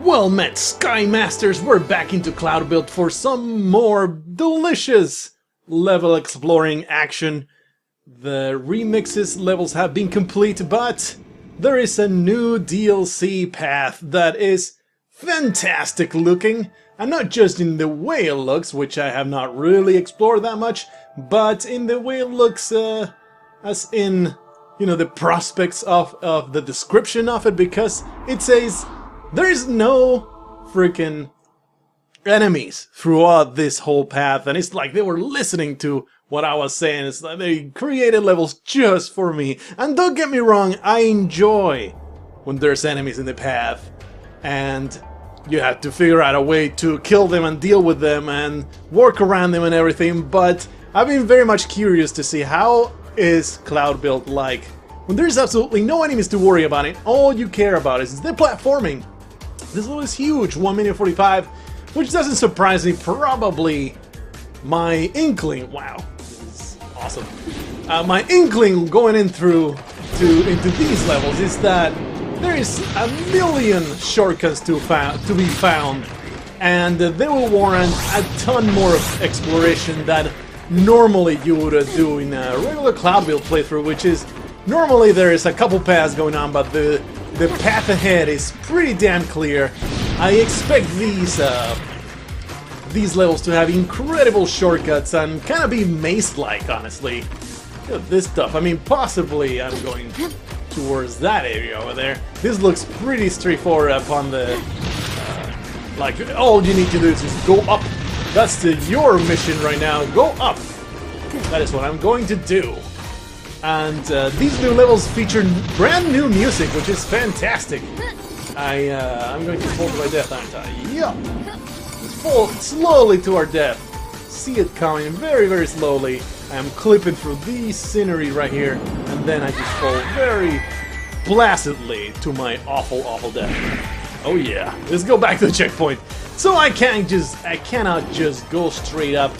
Well met, Sky Masters! We're back into Cloudbuilt for some more delicious level exploring action. The remixes levels have been complete, but there is a new DLC path that is fantastic looking. And not just in the way it looks, which I have not really explored that much, but in the way it looks, as in, you know, the prospects of the description of it, because it says there is no freaking enemies throughout this whole path, and it's like they were listening to what I was saying. It's like they created levels just for me. And don't get me wrong, I enjoy when there's enemies in the path, and you have to figure out a way to kill them and deal with them and work around them and everything, but I've been very much curious to see how is Cloudbuilt like when there's absolutely no enemies to worry about it. All you care about is the platforming. This one is huge, 1 minute 45, which doesn't surprise me. Probably my inkling, wow, this is awesome. My inkling going into these levels is that there is a million shortcuts to be found, and they will warrant a ton more exploration than normally you would do in a regular Cloudbuilt playthrough, which is normally there is a couple paths going on, but the path ahead is pretty damn clear. I expect these levels to have incredible shortcuts and kind of be maze-like, honestly. Look at this stuff. I mean, possibly I'm going towards that area over there. This looks pretty straightforward upon the... like, all you need to do is just go up. That's your mission right now. Go up! That is what I'm going to do. And these new levels feature brand new music, which is fantastic. I'm going to fall to my death, aren't I? Yup! Let's fall slowly to our death. See it coming very, very slowly. I'm clipping through this scenery right here, and then I just fall very placidly to my awful, awful death. Oh yeah, let's go back to the checkpoint. So I cannot just go straight up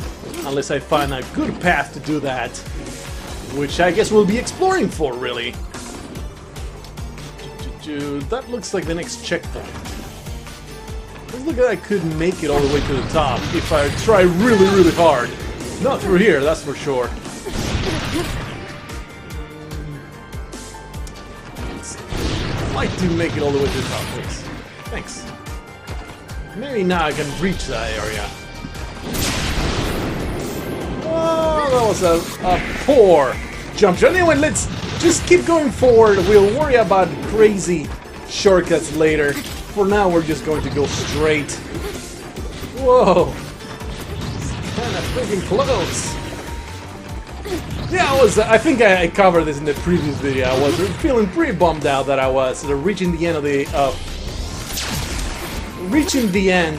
unless I find a good path to do that, which I guess we'll be exploring for, really. That looks like the next checkpoint. Looks like I could make it all the way to the top if I try really, really hard. Not through here, that's for sure. I'd like to make it all the way to the top, please. Thanks. Maybe now I can reach that area. Oh, that was a poor jump shot. Anyway, let's just keep going forward. We'll worry about crazy shortcuts later. For now, we're just going to go straight. Whoa. Kind of freaking close. Yeah, I think I covered this in the previous video. I was feeling pretty bummed out that I was sort of reaching the end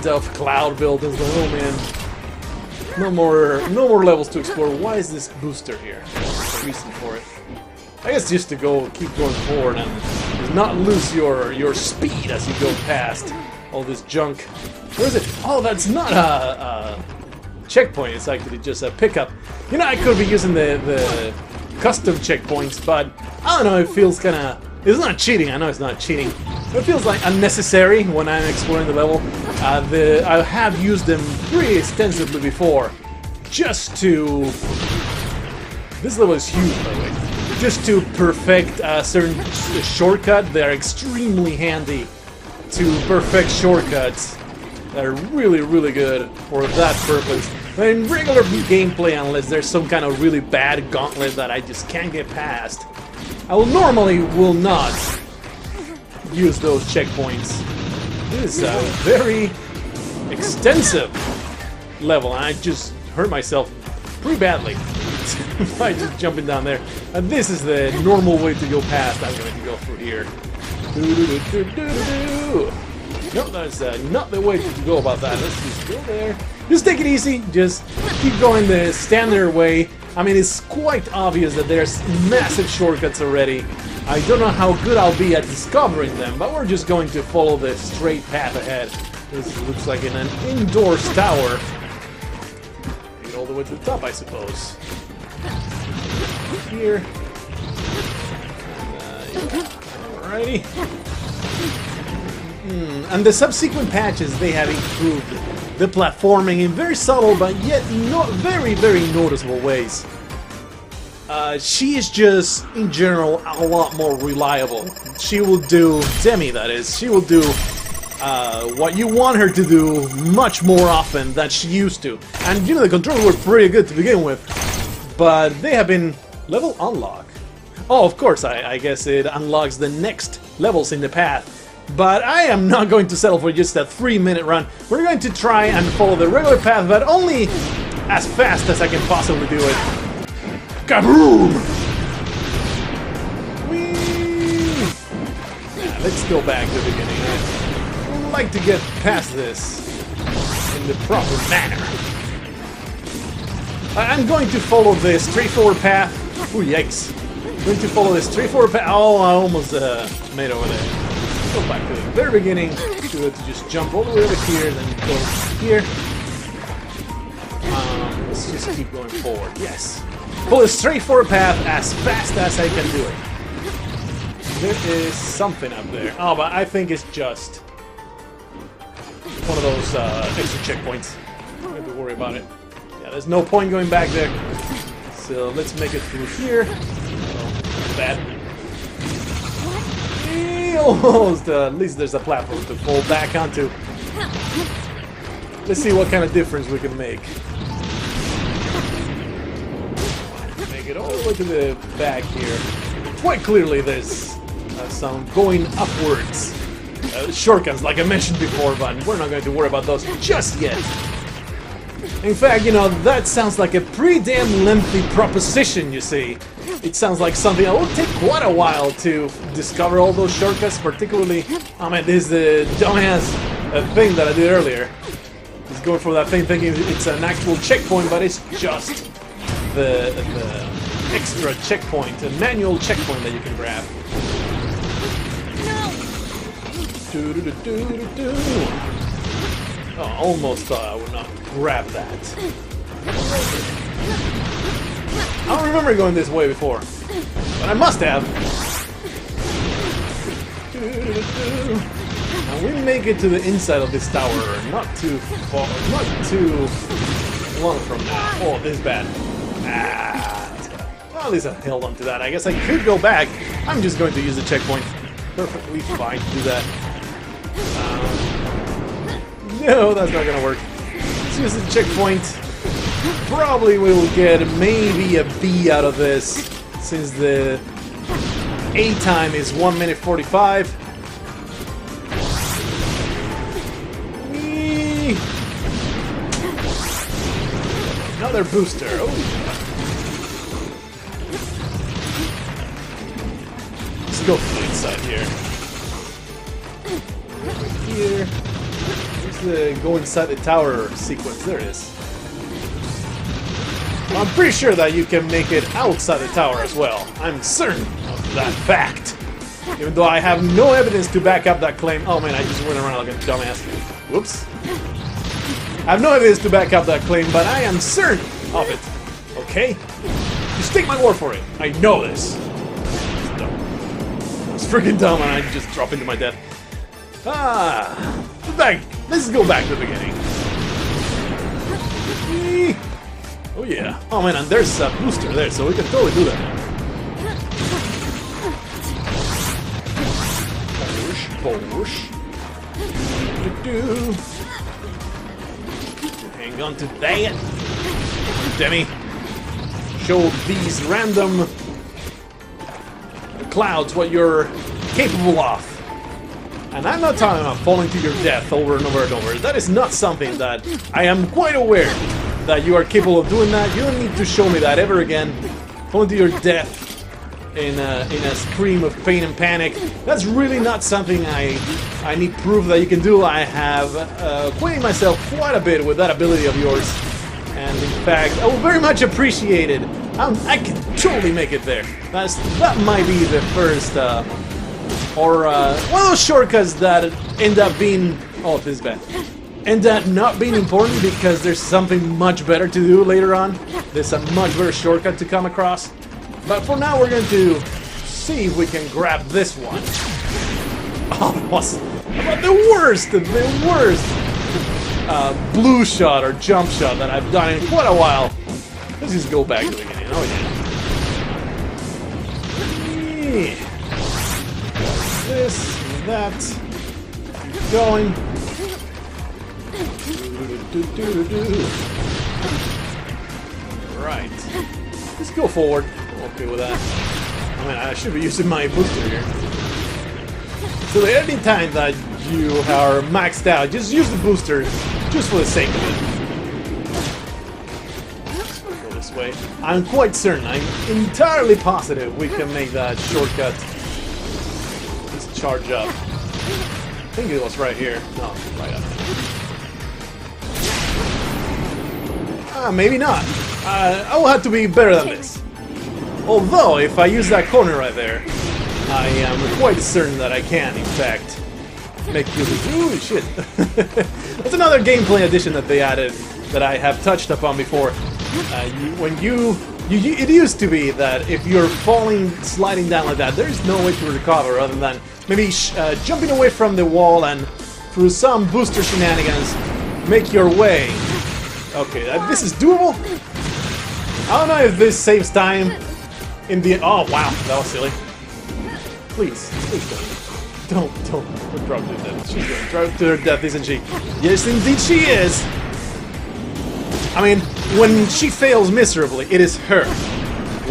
of Cloudbuilt. As the oh man, no more levels to explore. Why is this booster here? What's the reason for it? I guess just to keep going forward and not lose your speed as you go past all this junk. Where is it? Oh, that's not a checkpoint. It's actually just a pickup. You know, I could be using the custom checkpoints, but I don't know, it feels kind of... It's not cheating, I know it's not cheating. It feels like unnecessary when I'm exploring the level. I have used them pretty extensively before, just to... This level is huge, by the way. Just to perfect a certain shortcut. They're extremely handy to perfect shortcuts. They're really, really good for that purpose. But in regular gameplay, unless there's some kind of really bad gauntlet that I just can't get past, I will not use those checkpoints. This is a very extensive level, and I just hurt myself pretty badly by just jumping down there. And this is the normal way to go past. I'm going to go through here. Nope, that's not the way to go about that. Let's just go there. Just take it easy. Just keep going the standard way. I mean, it's quite obvious that there's massive shortcuts already. I don't know how good I'll be at discovering them, but we're just going to follow the straight path ahead. This looks like an indoors tower. Get all the way to the top, I suppose. Here. And, yeah. Alrighty. And the subsequent patches, they have improved the platforming in very subtle but yet not very noticeable ways. She is just, in general, a lot more reliable. She will do, Demi that is, she will do what you want her to do much more often than she used to. And you know, the controls were pretty good to begin with, but they have been level unlock. Oh, of course, I guess it unlocks the next levels in the path. But I am not going to settle for just a 3-minute run. We're going to try and follow the regular path, but only as fast as I can possibly do it. Kaboom! Whee! Yeah, let's go back to the beginning. I would like to get past this in the proper manner. I'm going to follow the straightforward path. Ooh, yikes. I'm going to follow the straightforward path. Oh, I almost made over there. Go back to the very beginning. To just jump all the way over here, then go here. Let's just keep going forward. Yes. Follow a straightforward path as fast as I can do it. There is something up there. Oh, but I think it's just one of those extra checkpoints. Don't have to worry about it. Yeah, there's no point going back there. So let's make it through here. Oh, bad. Almost. At least there's a platform to fall back onto. Let's see what kind of difference we can make. Get all the way to the back here. Quite clearly there's some going upwards shortcuts like I mentioned before, but we're not going to worry about those just yet. In fact, you know, that sounds like a pretty damn lengthy proposition, you see. It sounds like something that will take quite a while to discover all those shortcuts, particularly, I mean, this is the dumbass thing that I did earlier. Just going for that thing thinking it's an actual checkpoint, but it's just the extra checkpoint, a manual checkpoint that you can grab. Oh, almost thought I would not grab that. I don't remember going this way before, but I must have. Now we make it to the inside of this tower, not too far, not too long from now. Oh, this is bad. Well, at least I held on to that. I guess I could go back. I'm just going to use the checkpoint. Perfectly fine to do that. No, that's not gonna work. Let's use the checkpoint. Probably we will get maybe a B out of this, since the A time is 1 minute 45. Whee! Another booster. Oh. Let's go from the inside here. Right here. Where's the go inside the tower sequence? There it is. I'm pretty sure that you can make it outside the tower as well. I'm certain of that fact. Even though I have no evidence to back up that claim. Oh man, I just went around like a dumbass. Whoops. I have no evidence to back up that claim, but I am certain of it. Okay? Just take my word for it. I know this. It's freaking dumb and I just drop into my death. Back. Let's go back to the beginning. Oh yeah. Oh man, and there's a booster there, so we can totally do that. Push. Hang on to that. Demi. Show these random clouds what you're capable of. And I'm not talking about falling to your death over and over and over. That is not something that I am quite aware that you are capable of doing that. You don't need to show me that ever again. Falling to your death in a scream of pain and panic. That's really not something I need proof that you can do. I have acquainted myself quite a bit with that ability of yours. And in fact, I will very much appreciate it. I can totally make it there. That might be the first... one of those shortcuts that end up being... Oh, this is bad. End up not being important because there's something much better to do later on. There's a much better shortcut to come across. But for now, we're going to see if we can grab this one. Oh, But the worst blue shot or jump shot that I've done in quite a while. Let's just go back to the beginning. Oh yeah. This, that. Keep going. Right. Let's go forward. I'm okay with that. I mean, I should be using my booster here. So any time that you are maxed out, just use the booster, just for the sake of it. Go this way. I'm quite certain, I'm entirely positive we can make that shortcut. Just charge up. I think it was right here. No, right up. Maybe not. I will have to be better than this. Although, if I use that corner right there, I am quite certain that I can, in fact, make you... Ooh, shit. That's another gameplay addition that they added that I have touched upon before. It used to be that if you're sliding down like that, there's no way to recover other than maybe jumping away from the wall and through some booster shenanigans, make your way. Okay, this is doable. I don't know if this saves time in the... Oh, wow, that was silly. Please don't drop to her death. She's going to drop to her death, isn't she? Yes, indeed she is. I mean, when she fails miserably, it is her.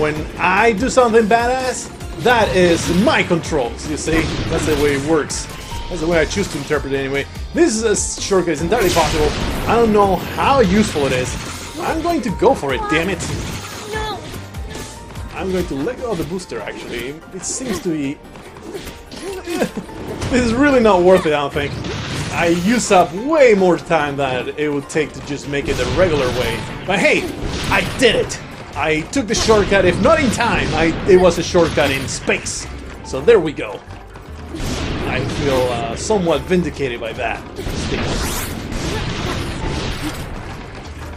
When I do something badass, that is my controls, you see? That's the way it works. That's the way I choose to interpret it anyway. This is a shortcut, it's entirely possible. I don't know how useful it is. I'm going to go for it, damn it. No. I'm going to let go of the booster, actually. It seems to be... This is really not worth it, I don't think. I use up way more time than it would take to just make it the regular way. But hey, I did it! I took the shortcut, if not in time, it was a shortcut in space. So there we go. I feel somewhat vindicated by that.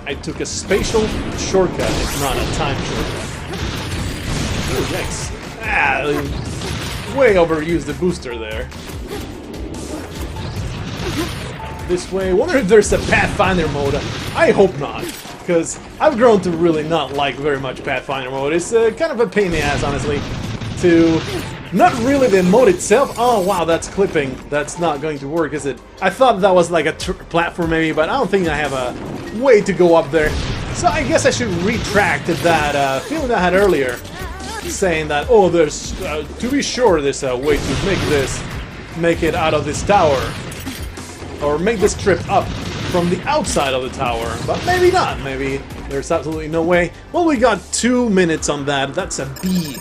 I took a spatial shortcut, if not a time shortcut. Oh, yikes. Way overused the booster there. This way. Wonder if there's a Pathfinder mode. I hope not, because I've grown to really not like very much Pathfinder mode. It's kind of a pain in the ass, honestly, to... Not really the mode itself. Oh wow, that's clipping. That's not going to work, is it? I thought that was like a platform maybe, but I don't think I have a way to go up there. So I guess I should retract that feeling I had earlier, saying that, oh, there's, to be sure, there's a way to make it out of this tower. Or make this trip up from the outside of the tower. But maybe not. Maybe there's absolutely no way. Well, we got 2 minutes on that. That's a B.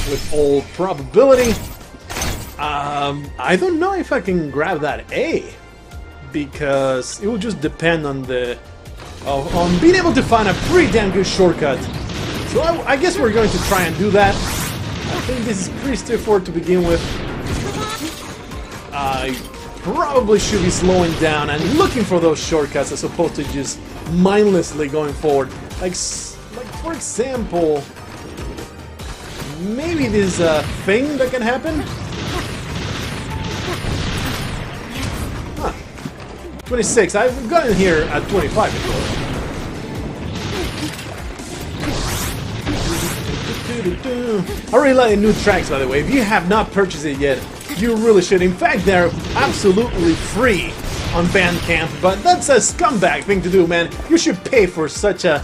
With all probability. I don't know if I can grab that A, because it will just depend on on being able to find a pretty damn good shortcut. So I guess we're going to try and do that. I think this is pretty straightforward to begin with. I probably should be slowing down and looking for those shortcuts as opposed to just mindlessly going forward. Like for example. Maybe there's a thing that can happen? Huh. 26. I've gotten here at 25 before. I really like the new tracks, by the way. If you have not purchased it yet, you really should. In fact, they're absolutely free on Bandcamp, but that's a scumbag thing to do, man. You should pay for such an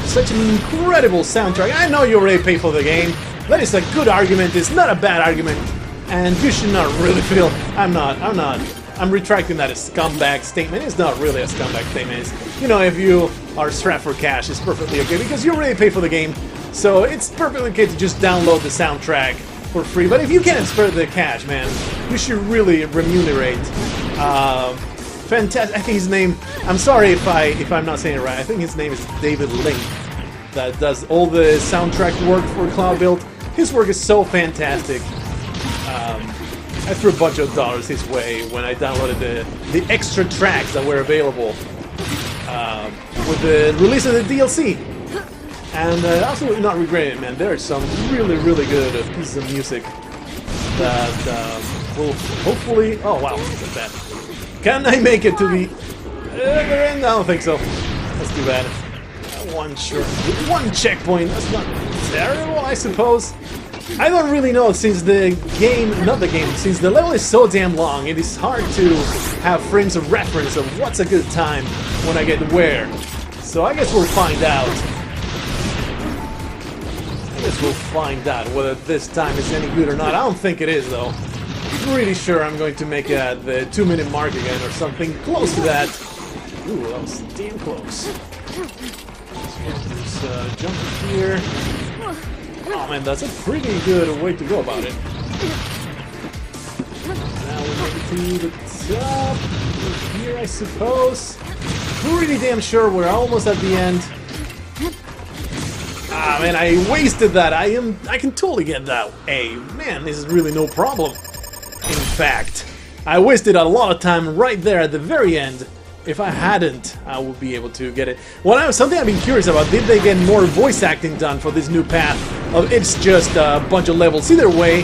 incredible soundtrack. I know you already paid for the game. That is a good argument, it's not a bad argument, and you should not really feel... I'm retracting that as scumbag statement. It's not really a scumbag statement. It's, you know, if you are strapped for cash, it's perfectly okay, because you already pay for the game, so it's perfectly okay to just download the soundtrack for free. But if you can't spare the cash, man, you should really remunerate. Fantastic, I think his name... I'm sorry if I'm not saying it right, I think his name is David Link, that does all the soundtrack work for Cloudbuilt. His work is so fantastic. I threw a bunch of dollars his way when I downloaded the extra tracks that were available with the release of the DLC. And absolutely not regretting it, man. There are some really, really good pieces of music that Well, hopefully... Oh, wow, look at that. Can I make it to the other end? I don't think so. That's too bad. One checkpoint. That's not terrible, I suppose. I don't really know, since the game... Not the game, since the level is so damn long, it is hard to have frames of reference of what's a good time when I get where. So I guess we'll find out. We'll find out whether this time is any good or not. I don't think it is, though. I'm pretty sure I'm going to make the 2-minute mark again or something close to that. Ooh, that was damn close. Let's jump here. Oh man, that's a pretty good way to go about it. Now we make it to the top. Here, I suppose. Pretty damn sure we're almost at the end. Ah man, I wasted that. I can totally get that. Hey, man, this is really no problem. In fact, I wasted a lot of time right there at the very end. If I hadn't, I would be able to get it. Something I've been curious about, did they get more voice acting done for this new path? It's just a bunch of levels. Either way,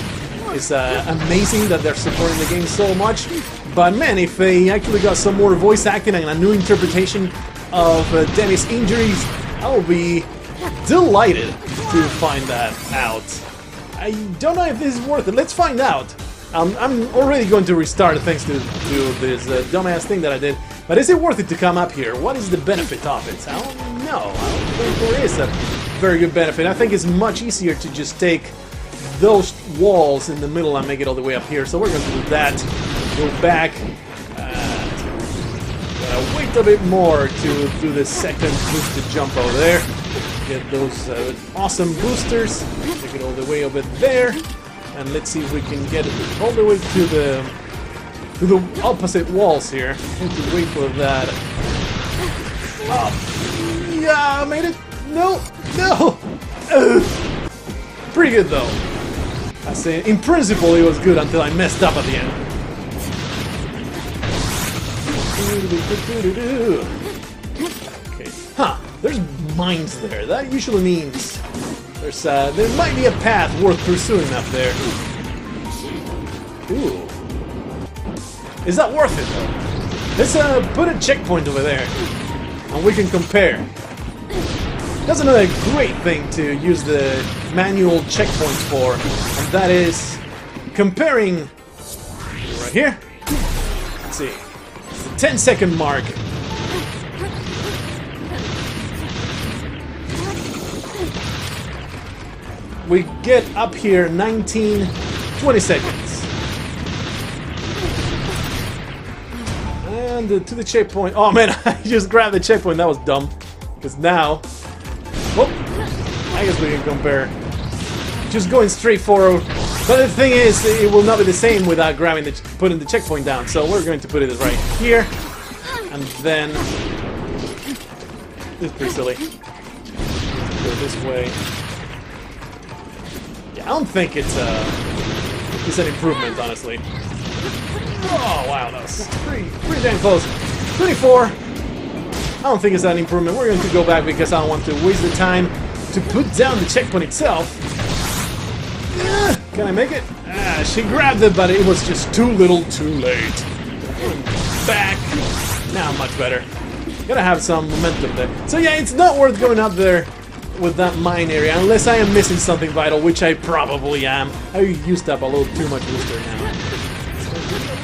it's amazing that they're supporting the game so much. But man, if they actually got some more voice acting and a new interpretation of Demi's injuries, I will be delighted to find that out. I don't know if this is worth it. Let's find out. I'm already going to restart thanks to this dumbass thing that I did. But is it worth it to come up here? What is the benefit of it? I don't know. I don't think there is a very good benefit. I think it's much easier to just take those walls in the middle and make it all the way up here. So we're going to do that. Go back. Wait a bit more to do the second boosted jump over there. Get those awesome boosters. Take it all the way over there. And let's see if we can get it all the way to the opposite walls here. I need to wait for that. Oh, yeah, I made it. No, no. Pretty good though. I say, in principle, it was good until I messed up at the end. Okay, huh? There's mines there. That usually means there might be a path worth pursuing up there. Ooh. Is that worth it though? Let's put a checkpoint over there, and we can compare. That's another great thing to use the manual checkpoints for, and that is comparing right here. Let's see, it's the 10-second mark. We get up here 20 seconds. And to the checkpoint. Oh man, I just grabbed the checkpoint. That was dumb. Because now, whoop, I guess we can compare. Just going straight forward. But the thing is, it will not be the same without putting the checkpoint down. So we're going to put it right here, and then this is pretty silly. Go this way. Yeah, I don't think it's an improvement, honestly. Oh wow, that was pretty damn close. 24. I don't think it's an improvement. We're going to go back because I don't want to waste the time to put down the checkpoint itself. Can I make it? Ah, she grabbed it, but it was just too little, too late. Back. Now much better. Gotta have some momentum there. So yeah, it's not worth going up there with that mine area unless I am missing something vital, which I probably am. I used up a little too much booster now. It's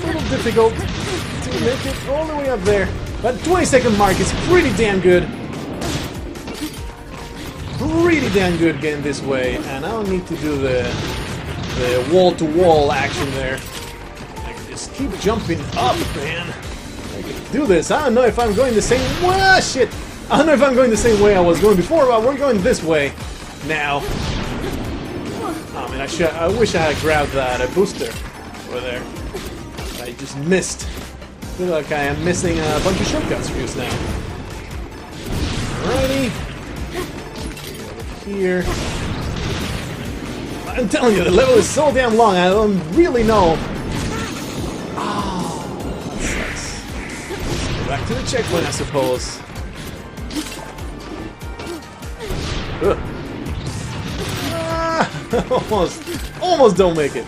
a little difficult to make it all the way up there. But 20-second mark is pretty damn good. Pretty damn good getting this way, and I don't need to do the wall-to-wall action there. I can just keep jumping up, man. I can do this. I don't know if I'm going the same way. Ah, shit! I don't know if I'm going the same way I was going before, but we're going this way now. Oh man, I wish I had grabbed that booster over there. I just missed. I feel like I am missing a bunch of shortcuts for use now. Alrighty. Here. I'm telling you, the level is so damn long, I don't really know. Oh, that sucks. Go back to the checkpoint, I suppose. Ah, almost don't make it.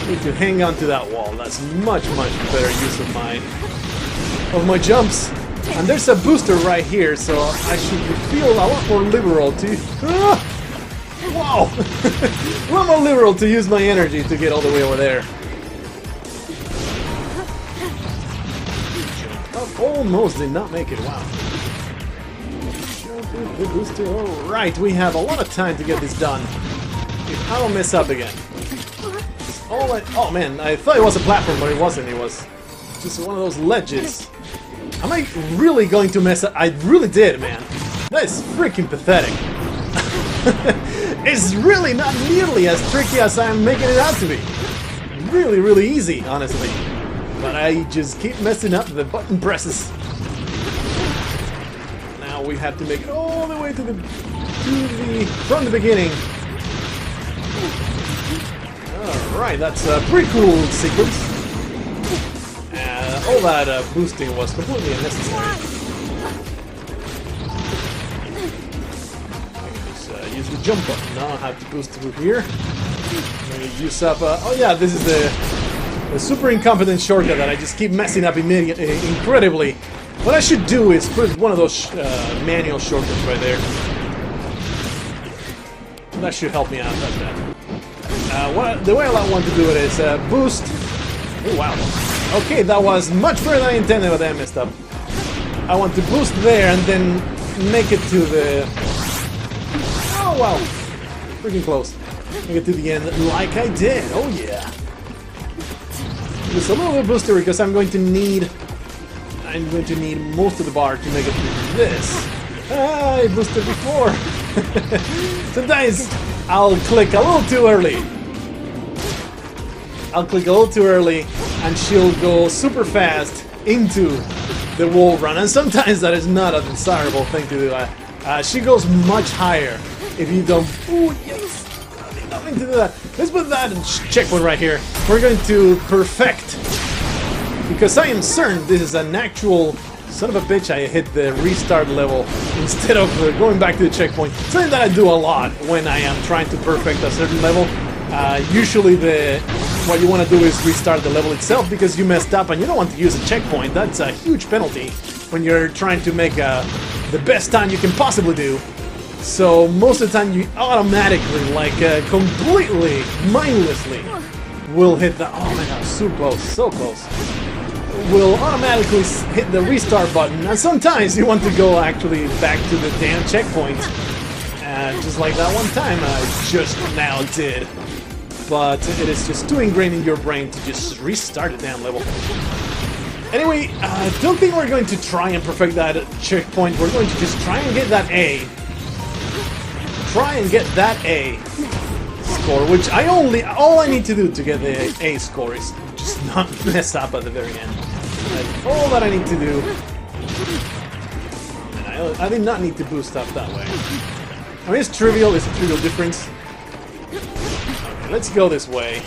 Need to hang on to that wall. That's much better use of my jumps. And there's a booster right here, so I should feel a lot more liberal to... Wow! A lot more liberal to use my energy to get all the way over there. Oh, almost did not make it, wow. The booster, alright, we have a lot of time to get this done. If I don't mess up again. Oh man, I thought it was a platform, but it wasn't. It was just one of those ledges. Am I really going to mess up? I really did, man. That is freaking pathetic. It's really not nearly as tricky as I'm making it out to be. Really easy, honestly. But I just keep messing up the button presses. Now we have to make it all the way from the beginning. Alright, that's a pretty cool sequence. All that boosting was completely unnecessary. Just use the jump button. Now I have to boost through here. I'm going to use up... oh yeah, this is the super incompetent shortcut that I just keep messing up incredibly. What I should do is put one of those manual shortcuts right there. That should help me out. That's that. The way I want to do it is boost. Oh wow. Okay, that was much better than I intended, but I messed up. I want to boost there and then make it to the... Oh wow. Freaking close. Make it to the end like I did. Oh yeah. Just a little bit booster because I'm going to need most of the bar to make it through this. Ah, I boosted before. Sometimes I'll click a little too early. And she'll go super fast into the wall run, and sometimes that is not a desirable thing to do. She goes much higher if you don't... Ooh, yes! Nothing to do that. Let's put that checkpoint right here. We're going to perfect, because I am certain this is an actual... Son of a bitch, I hit the restart level instead of going back to the checkpoint. Something that I do a lot when I am trying to perfect a certain level. Usually what you want to do is restart the level itself because you messed up and you don't want to use a checkpoint. That's a huge penalty when you're trying to make the best time you can possibly do. So most of the time you automatically, completely, mindlessly, will hit the... Oh my god, so close, so close. Will automatically hit the restart button, and sometimes you want to go actually back to the damn checkpoint. Just like that one time I just now did. But it is just too ingrained in your brain to just restart the damn level. Anyway, I don't think we're going to try and perfect that checkpoint. We're going to just try and get that A. Try and get that A score, which all I need to do to get the A score is just not mess up at the very end. That's all that I need to do. And I did not need to boost up that way. I mean, it's trivial, it's a trivial difference. Okay, let's go this way.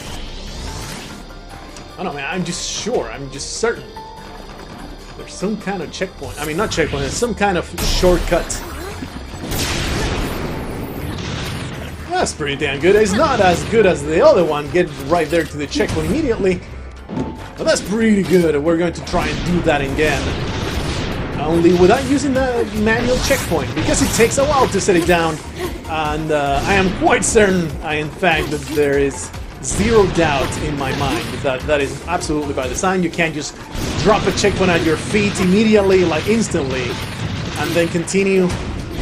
I don't know, man, I'm just sure, I'm just certain. There's some kind of checkpoint. I mean, not checkpoint, there's some kind of shortcut. That's pretty damn good. It's not as good as the other one, get right there to the checkpoint immediately. But that's pretty good. We're going to try and do that again. Only without using the manual checkpoint, because it takes a while to set it down. And I am quite certain, in fact, that there is zero doubt in my mind that that is absolutely by design. You can't just drop a checkpoint at your feet immediately, like instantly, and then continue.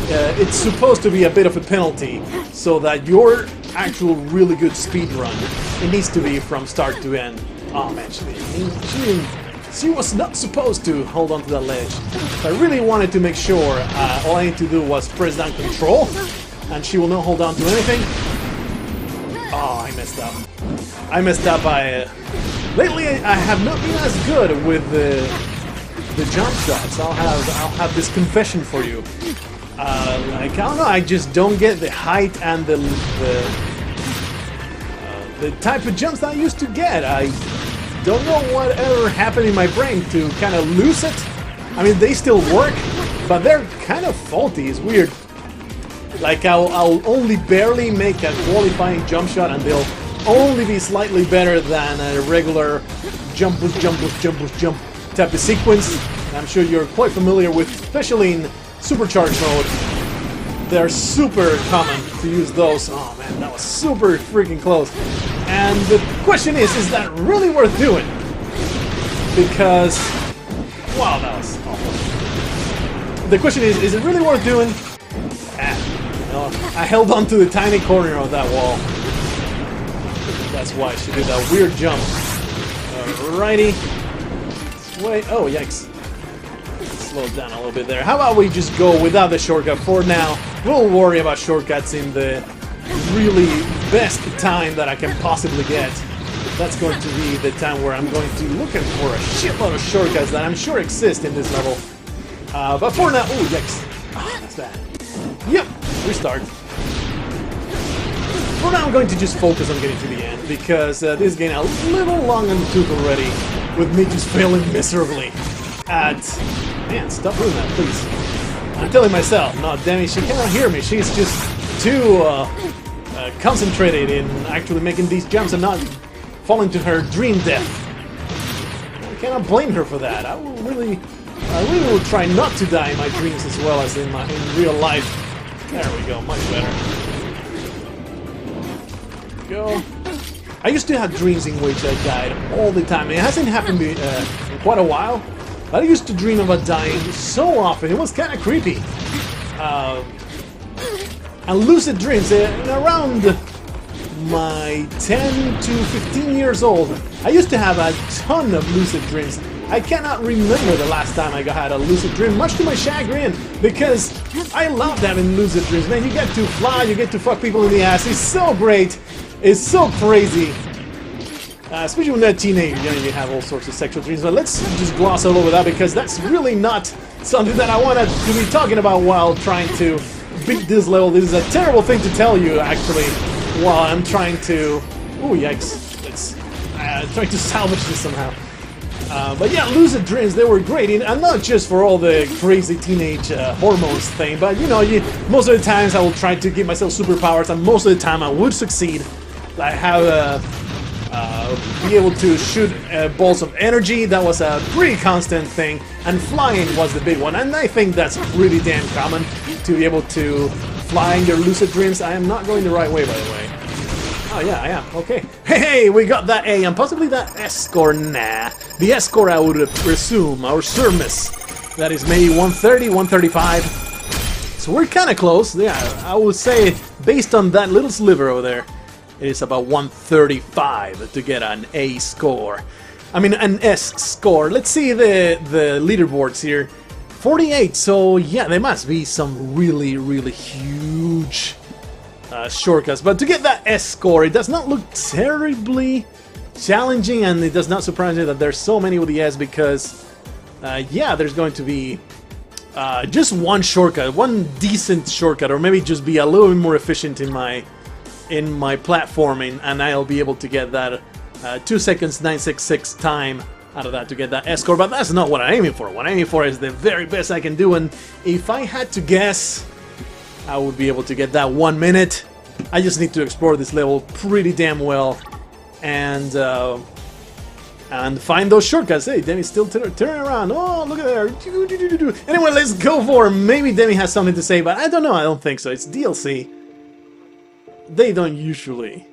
It's supposed to be a bit of a penalty, so that your actual really good speed run, it needs to be from start to end. Oh man, she was not supposed to hold on to that ledge. If I really wanted to make sure, all I need to do was press down control, and she will not hold on to anything. Oh, I messed up. I messed up by... lately, I have not been as good with the jump shots. I'll have this confession for you. Like, I don't know, I just don't get the height and the type of jumps that I used to get. I don't know whatever happened in my brain to kind of lose it. I mean, they still work, but they're kind of faulty. It's weird. Like, I'll only barely make a qualifying jump shot, and they'll only be slightly better than a regular jump, push, jump, push, jump, push, jump type of sequence. I'm sure you're quite familiar with, especially in supercharged mode. They're super common to use those. Oh man, that was super freaking close. And the question is that really worth doing? Because, wow, that was awful. The question is it really worth doing? I held on to the tiny corner of that wall. That's why she did that weird jump. Alrighty. Wait, oh yikes. Slow it down a little bit there. How about we just go without the shortcut for now? We'll worry about shortcuts in the really best time that I can possibly get. That's going to be the time where I'm going to be looking for a shitload of shortcuts that I'm sure exist in this level. But for now, oh yikes. Ah, that's bad. Yep, restart. For now I'm going to just focus on getting to the end, because this is getting a little long in the tooth already, with me just failing miserably at... Man, stop doing that, please. I'm telling myself, no, Demi, she cannot hear me. She's just too concentrated in actually making these jumps and not falling to her dream death. I cannot blame her for that. I really will try not to die in my dreams as well as in real life. There we go, much better. There we go. I used to have dreams in which I died all the time. It hasn't happened in quite a while. But I used to dream about dying so often. It was kind of creepy. And lucid dreams, around my 10 to 15 years old, I used to have a ton of lucid dreams. I cannot remember the last time I had a lucid dream, much to my chagrin, because I loved having lucid dreams. Man, you get to fly, you get to fuck people in the ass. It's so great. It's so crazy. Especially when they're a teenager, you have all sorts of sexual dreams. But let's just gloss over that, because that's really not something that I wanted to be talking about while trying to beat this level. This is a terrible thing to tell you, actually, while I'm trying to... Ooh, yikes. Let's trying to salvage this somehow. But yeah, lucid dreams, they were great, and not just for all the crazy teenage hormones thing, but you know, most of the times I will try to give myself superpowers, and most of the time I would succeed. I have be able to shoot balls of energy. That was a pretty constant thing, and flying was the big one, and I think that's pretty damn common to be able to fly in your lucid dreams. I am not going the right way, by the way. Oh yeah, I am. Okay. Hey, we got that A and possibly that S score. Nah, the S score I would presume, our Surmus, that is maybe 130, 135. So we're kind of close. Yeah, I would say based on that little sliver over there, it is about 135 to get an A score. I mean, an S score. Let's see the leaderboards here. 48, so yeah, there must be some really, really huge shortcuts. But to get that S score, it does not look terribly challenging, and it does not surprise me that there's so many with the S, because, yeah, there's going to be just one shortcut, one decent shortcut, or maybe just be a little bit more efficient in my platforming, and I'll be able to get that 2 seconds 966 time out of that to get that S score. But that's not what I'm aiming for. What I'm aiming for is the very best I can do, and if I had to guess, I would be able to get that 1 minute. I just need to explore this level pretty damn well, and find those shortcuts. Hey, Demi's still turning around. Oh, look at there. Anyway, let's go for, maybe Demi has something to say, but I don't know. I don't think so. It's DLC. They don't usually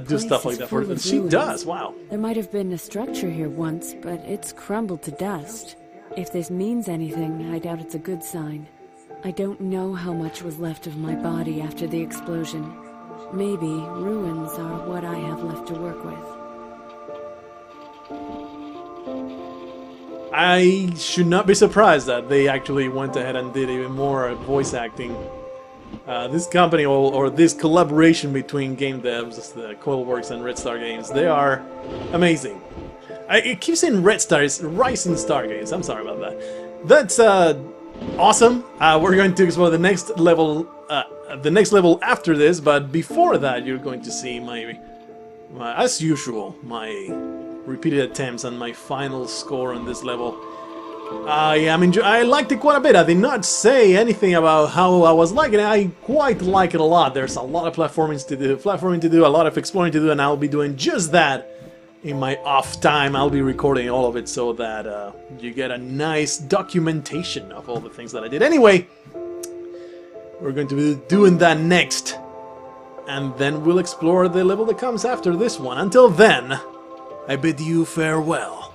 do stuff like that for them. She does, wow. There might have been a structure here once, but it's crumbled to dust. If this means anything, I doubt it's a good sign. I don't know how much was left of my body after the explosion. Maybe ruins are what I have left to work with. I should not be surprised that they actually went ahead and did even more voice acting. This company, or this collaboration between game devs, the Coilworks and Red Star Games, they are amazing. I keep saying Red Star, it's Rising Star Games, I'm sorry about that. That's awesome. We're going to explore the next level after this, but before that you're going to see my as usual, my repeated attempts and my final score on this level. I liked it quite a bit. I did not say anything about how I was liking it. I quite like it a lot. There's a lot of platforming to do, a lot of exploring to do, and I'll be doing just that in my off time. I'll be recording all of it so that you get a nice documentation of all the things that I did. Anyway, we're going to be doing that next, and then we'll explore the level that comes after this one. Until then, I bid you farewell.